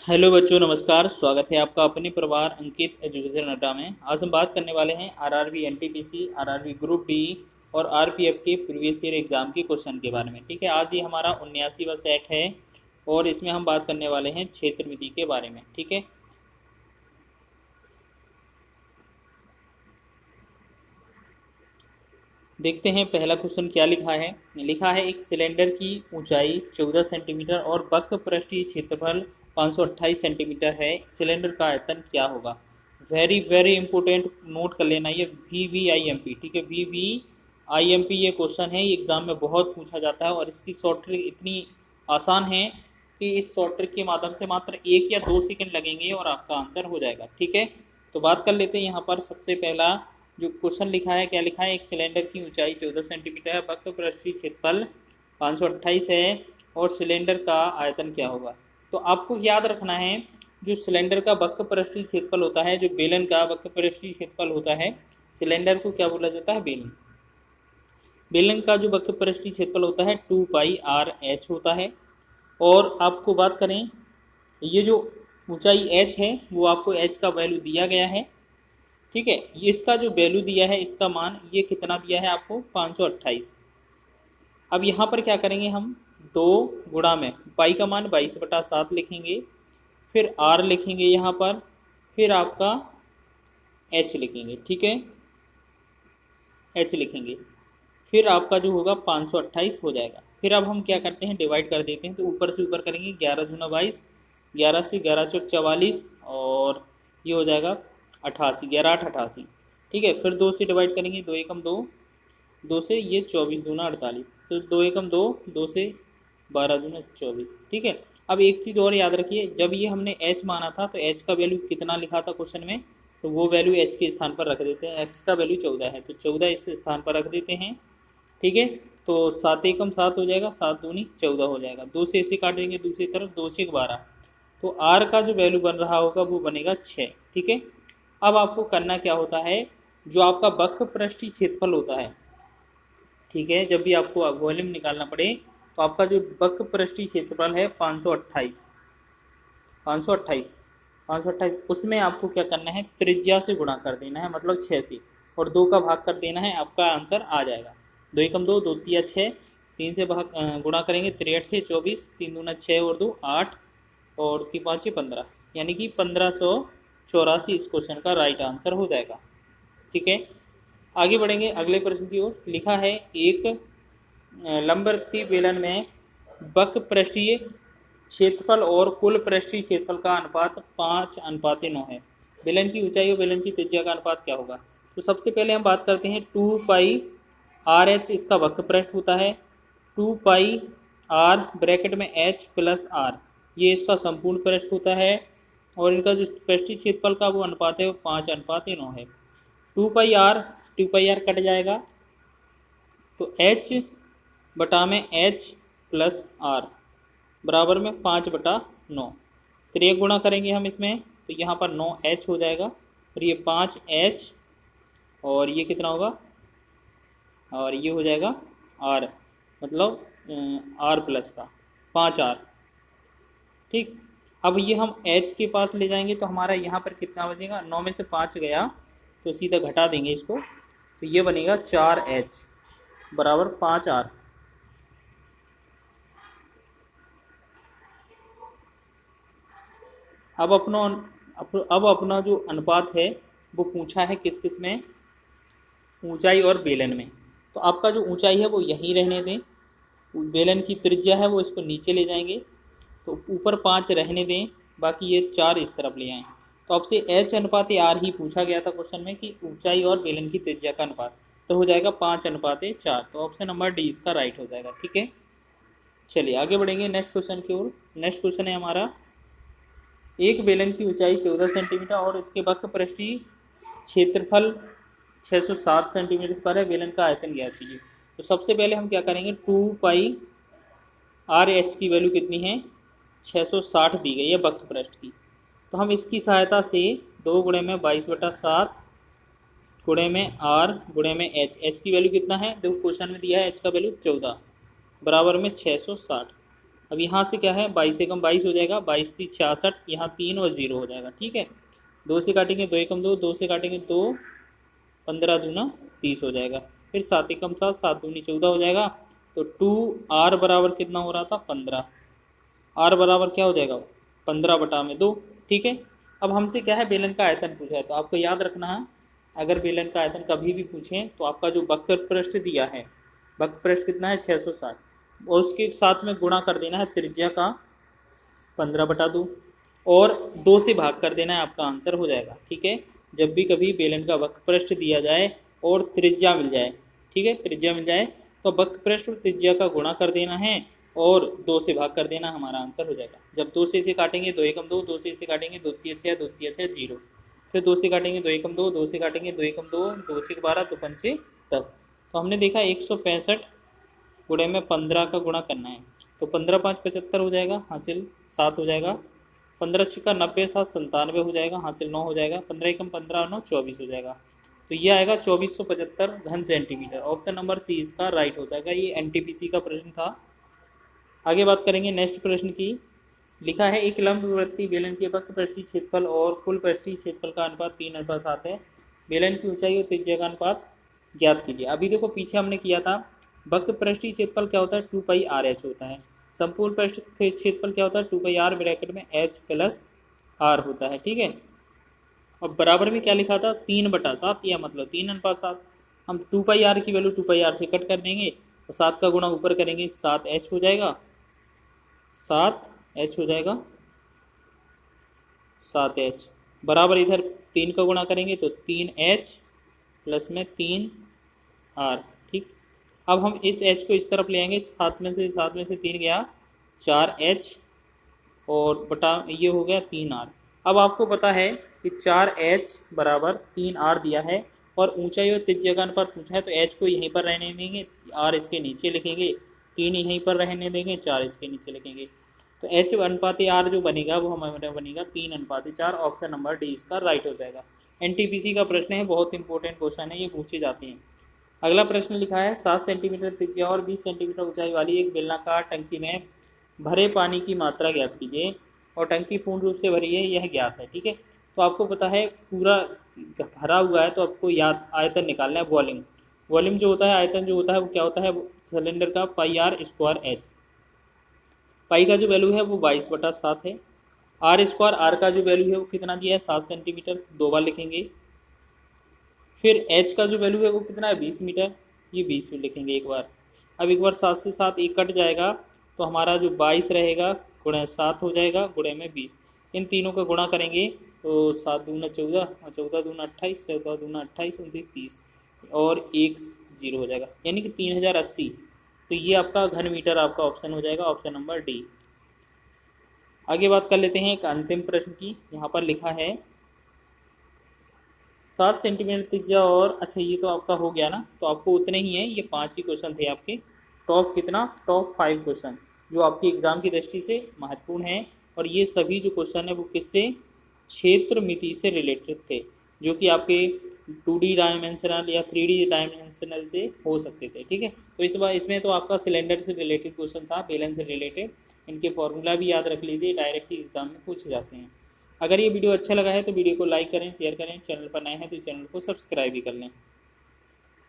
Hello बच्चों, नमस्कार। स्वागत है आपका अपने परिवार अंकित एजुकेशन अड्डा में। आज हम बात करने वाले हैं RRB NTPC, RRB group D और आरपीएफ के प्रीवियस ईयर एग्जाम के क्वेश्चन के बारे में। ठीक है, आज ये हमारा 79वां सेट है और इसमें हम बात करने वाले हैं क्षेत्र विधि के बारे में। ठीक है, देखते हैं पहला क्वेश्चन क्या लिखा है। लिखा है एक सिलेंडर की ऊंचाई 14 सेंटीमीटर और वक्र पृष्ठीय क्षेत्रफल 528 सेंटीमीटर है। सिलेंडर का आयतन क्या होगा? वेरी वेरी इंपॉर्टेंट, नोट कर लेना ये VVIMP। ठीक है, VVIMP ये क्वेश्चन है, ये एग्जाम में बहुत पूछा जाता है और इसकी शॉर्ट ट्रिक इतनी आसान है कि इस शॉर्ट ट्रिक के माध्यम से मात्र 1 या 2 सेकंड लगेंगे और आपका आंसर हो जाएगा। ठीक है, तो बात कर लेते हैं। यहाँ पर सबसे पहला जो क्वेश्चन लिखा है, क्या लिखा है? एक सिलेंडर की ऊंचाई 14 सेंटीमीटर है, वक्र पृष्ठीय क्षेत्रफल 528 है और सिलेंडर का आयतन क्या होगा? तो आपको याद रखना है, जो सिलेंडर का वक्र पृष्ठीय क्षेत्रफल होता है, जो बेलन का वक्र पृष्ठीय क्षेत्रफल होता है, सिलेंडर को क्या बोला जाता है? बेलन। बेलन का जो वक्र पृष्ठीय क्षेत्रफल होता है 2πRh होता है। और आपको बात करें, ये जो ऊंचाई h है वो आपको h का वैल्यू दिया गया है। ठीक है, ये इसका जो वैल्यू दिया है, इसका मान ये कितना दिया है आपको? 528। अब यहाँ पर क्या करेंगे हम? 2 गुणा में पाई का मान 22/7 लिखेंगे, फिर r लिखेंगे यहाँ पर, फिर आपका h लिखेंगे। ठीक है, h लिखेंगे, फिर आपका जो होगा 528 हो जाएगा। फिर अब हम क्या करते हैं? डिवाइड कर देते हैं। तो ऊपर से ऊपर करेंगे, 11 दूना 22, 11 से 11 चौक 44 और ये हो जाएगा 88, 11 8 88। ठीक है, फिर 2 से डिवाइड करेंगे, 2 एकम 2, 2 से ये 24 दूना 48, तो 2 एकम 2, 2 से 12 दूना 24। ठीक है, अब एक चीज़ और याद रखिए, जब ये हमने h माना था तो h का वैल्यू कितना लिखा था क्वेश्चन में? तो वो वैल्यू h के स्थान पर रख देते हैं। h का वैल्यू 14 है तो 14 इस स्थान पर रख देते हैं। ठीक है, तो 7 एकम 7 हो जाएगा, 7 दूनी 14 हो जाएगा। 2 से इसे काट देंगे दूसरी तरफ, 2 से 12, तो r का जो वैल्यू बन रहा होगा वो बनेगा 6। ठीक है, अब आपको करना क्या होता है, जो आपका वक्र पृष्ठीय क्षेत्रफल होता है, ठीक है, जब भी आपको वॉल्यूम निकालना पड़े तो आपका जो वक्र पृष्ठीय क्षेत्रफल है 528, 528, 528, उसमें आपको क्या करना है? त्रिज्या से गुणा कर देना है, मतलब 6 से, और 2 का भाग कर देना है, आपका आंसर आ जाएगा। 2 एकम 2, 2 तिया 6, 3 से भाग गुणा करेंगे, 63 से 24, 3 दूना 6 और 2 8 और 3 5 15, यानी कि 1584 इस क्वेश्चन का राइट आंसर हो जाएगा। ठीक है, आगे बढ़ेंगे अगले प्रश्न की ओर। लिखा है एक लंबवृत्तीय बेलन में वक्र पृष्ठीय क्षेत्रफल और कुल पृष्ठीय क्षेत्रफल का अनुपात 5:9 है। बेलन की ऊंचाई और बेलन की त्रिज्या का अनुपात क्या होगा? तो सबसे पहले हम बात करते हैं 2πRh इसका वक्र पृष्ठ होता है, 2πR ब्रैकेट में h प्लस r ये इसका संपूर्ण पृष्ठ होता है, और इनका जो पृष्ठीय क्षेत्रफल का वो अनुपात है वो 5:9 है। 2πR कट जाएगा तो h बटा में h प्लस r बराबर में 5/9। तो ये गुणा करेंगे हम इसमें, तो यहाँ पर 9h हो जाएगा और ये 5h और ये कितना होगा? और ये हो जाएगा r, मतलब r प्लस का 5r। ठीक, अब ये हम h के पास ले जाएंगे तो हमारा यहाँ पर कितना बचेगा? 9 में से 5 गया तो सीधा घटा देंगे इसको, तो ये बनेगा 4h बराबर 5r। अब अपना जो अनुपात है वो पूछा है किस किस में? ऊंचाई और बेलन में। तो आपका जो ऊंचाई है वो यहीं रहने दें, बेलन की त्रिज्या है वो इसको नीचे ले जाएंगे, तो ऊपर 5 रहने दें, बाकी ये 4 इस तरफ ले आएँ। तो आपसे h/r ही पूछा गया था क्वेश्चन में कि ऊंचाई और बेलन की त्रिज्या का अनुपात, तो हो जाएगा 5:4। तो ऑप्शन नंबर डी इसका राइट हो जाएगा। ठीक है, चलिए आगे बढ़ेंगे नेक्स्ट क्वेश्चन की ओर। नेक्स्ट क्वेश्चन है हमारा, एक बेलन की ऊंचाई 14 सेंटीमीटर और इसके वक्र पृष्ठीय क्षेत्रफल 607 सेंटीमीटर पर है। बेलन का आयतन ज्ञात कीजिए। तो सबसे पहले हम क्या करेंगे, 2πRh की वैल्यू कितनी है? 660 दी गई है वक्र पृष्ठ की। तो हम इसकी सहायता से 2 गुणे में 22/7 गुणे में r गुणे में h की वैल्यू कितना है? देखो क्वेश्चन में दिया है h का वैल्यू 14 बराबर में 660। अब यहाँ से क्या है, 22 से कम 22 हो जाएगा, 22 3 66, यहाँ 3 और 0 हो जाएगा। ठीक है, 2 से काटेंगे 2 एकम 2, 2 से काटेंगे 2, 15 दूना 30 हो जाएगा। फिर 7 एकम 7, 7 दूनी 14 हो जाएगा। तो 2r बराबर कितना हो रहा था, 15। r बराबर क्या हो जाएगा, 15/2। ठीक है, अब हमसे क्या है, बेलन का आयतन पूछा है। तो आपको याद रखना है, अगर बेलन का आयतन कभी भी पूछें तो आपका जो वक्र पृष्ठ दिया है, वक्र पृष्ठ कितना है 660, और उसके साथ में गुणा कर देना है त्रिज्या का 15/2 और 2 से भाग कर देना है, आपका आंसर हो जाएगा। ठीक है, जब भी कभी बेलन का वक्र पृष्ठ दिया जाए और त्रिज्या मिल जाए, ठीक है, त्रिज्या मिल जाए तो वक्र पृष्ठ और त्रिज्या का गुणा कर देना है और 2 से भाग कर देना, हमारा आंसर हो जाएगा। जब 2 से इसे काटेंगे 2 एकम 2, 2 से इसे काटेंगे 2 3 6, 2 3 6 0, फिर 2 से काटेंगे 2 एकम 2, 2 से काटेंगे 2 एकम 2, 2 से 12, 2 पंचे तक। तो हमने देखा 165 गुणे में 15 का गुणा करना है, तो 15 5 75 हो जाएगा, हासिल 7 हो जाएगा, 15 छिक्का 90, 7 97 हो जाएगा, हासिल 9 हो जाएगा, 15 एकम 15 और 9 24 हो जाएगा। तो ये आएगा 2475 घन सेंटीमीटर। ऑप्शन नंबर सी इसका राइट हो जाएगा। ये एनटीपीसी का प्रश्न था। आगे बात करेंगे नेक्स्ट प्रश्न की। लिखा है एक लंबवृत्तीय बेलन के वक्र पृष्ठीय क्षेत्रफल और कुल पृष्ठीय क्षेत्रफल का अनुपात 3:7 है। बेलन की ऊंचाई और त्रिज्या का अनुपात ज्ञात कीजिए। अभी देखो पीछे हमने किया था, वक्र पृष्ठीय क्षेत्रफल क्या होता है, 2πr/h होता है। संपूर्ण पृष्ठ क्षेत्रफल क्या होता है, 2πr ब्रैकेट में h प्लस r होता है। ठीक है, अब बराबर में क्या लिखा था, 3/7, या मतलब 3:7। हम 2πr की वैल्यू 2πr से कट कर देंगे तो 7 का गुणा ऊपर करेंगे 7h हो जाएगा, 7h हो जाएगा, 7h बराबर इधर 3 का गुणा करेंगे तो 3h प्लस में 3r। ठीक, अब हम इस h को इस तरफ ले आएंगे, 7 में से 3 गया 4h और बटा ये हो गया 3r। अब आपको पता है कि 4h बराबर 3r दिया है और ऊंचाई और त्रिज्या का अनुपात पूछा है, तो h को यहीं पर रहने देंगे, r इसके नीचे लिखेंगे, 3 यहीं पर रहने देंगे, 4 इसके नीचे लिखेंगे। तो h अनुपात r जो बनेगा वो हमारा बनेगा 3:4। ऑप्शन नंबर डी इसका राइट हो जाएगा। एनटीपीसी का प्रश्न है, बहुत इंपॉर्टेंट क्वेश्चन है, ये पूछे जाते हैं। अगला प्रश्न लिखा है 7 सेंटीमीटर त्रिज्या और 20 सेंटीमीटर ऊंचाई वाली एक बेलनाकार टंकी में भरे पानी की मात्रा ज्ञात कीजिए और टंकी पूर्ण रूप से भरी है, यह ज्ञात है। ठीक है, तो आपको पता है पूरा भरा हुआ है, तो आपको याद आयतन निकालना है, वॉल्यूम। वॉल्यूम जो होता है, आयतन जो होता है वो क्या होता है, सिलेंडर का πr²h। पाई का जो वैल्यू है वो 22/7 है। r², r का जो वैल्यू है वो कितना दिया है, 7 सेंटीमीटर, 2 बार लिखेंगे। फिर h का जो वैल्यू है वो कितना है, 20 मीटर, ये 20 में लिखेंगे एक बार। अब एक बार 7 से 7 एक कट जाएगा तो हमारा जो 22 रहेगा गुणे 7 हो जाएगा, गुणे में 20। इन तीनों का गुणा करेंगे तो 7 दूना 14 और 14 दूना 28, 14 दूना 28, 29 30 और 1 0 हो जाएगा, यानी कि 3080। तो ये आपका घन मीटर आपका ऑप्शन हो जाएगा, ऑप्शन नंबर डी। आगे बात कर लेते हैं एक अंतिम प्रश्न की। यहाँ पर लिखा है 7 सेंटीमीटर त्रिज्या और, अच्छा ये तो आपका हो गया ना, तो आपको उतने ही हैं, ये 5 ही क्वेश्चन थे आपके। टॉप कितना, टॉप 5 क्वेश्चन जो आपकी एग्जाम की दृष्टि से महत्वपूर्ण है। और ये सभी जो क्वेश्चन है वो किससे, क्षेत्र मिति से रिलेटेड थे, जो कि आपके 2D डायमेंशनल या 3D डायमेंशनल से हो सकते थे। ठीक है, तो इस बार इसमें तो आपका सिलेंडर से रिलेटेड क्वेश्चन था, बेलन से रिलेटेड। इनके फॉर्मूला भी याद रख लीजिए, डायरेक्ट एग्जाम में पूछे जाते हैं। अगर ये वीडियो अच्छा लगा है तो वीडियो को लाइक करें, शेयर करें, चैनल पर नए हैं तो चैनल को सब्सक्राइब भी कर लें।